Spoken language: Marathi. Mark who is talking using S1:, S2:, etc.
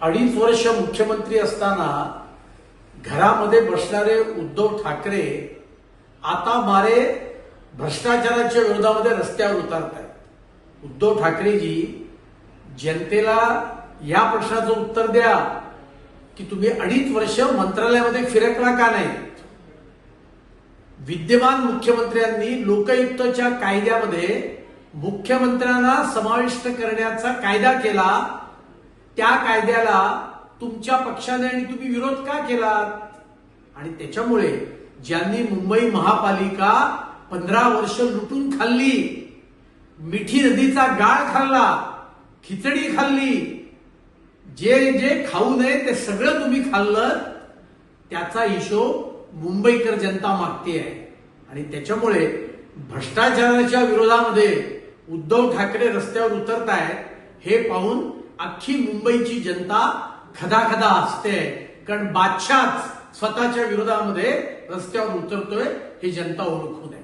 S1: अडीच वर्ष मुख्यमंत्री असताना घरामध्ये बसणारे उद्धव ठाकरे आता मारे भ्रष्टाचाराच्या विरोधामध्ये रस्त्यावर उतरत आहेत। उद्धव ठाकरेजी जनतेला या प्रश्नाचं उत्तर द्या की तुम्ही अडीच वर्ष मंत्रालयामध्ये फिरकला का नाही। विद्यमान मुख्यमंत्र्यांनी लोकायुक्तच्या कायद्यामध्ये मुख्यमंत्र्यांना समाविष्ट करण्याचा कायदा केला, त्या कायद्याला तुमच्या पक्षाने आणि तुम्ही विरोध का केलात? आणि त्याच्यामुळे ज्यांनी मुंबई महापालिका 15 वर्ष लुटून खाल्ली, मिठी नदीचा गाळ खाल्ला, खिचडी खाल्ली, जे जे खाऊ नये ते सगळं तुम्ही खाल्लं, त्याचा हिशोब मुंबईकर जनता मागते आहे। आणि त्याच्यामुळे भ्रष्टाचाराच्या विरोधामध्ये उद्धव ठाकरे रस्त्यावर उतरत आहेत हे पाहून अख्खी मुंबईची जनता खदाखदा हसते, कारण बादशाह स्वतःच्या विरोधामध्ये रस्त्यावर उतरतोय हे जनता ओळखून आहे।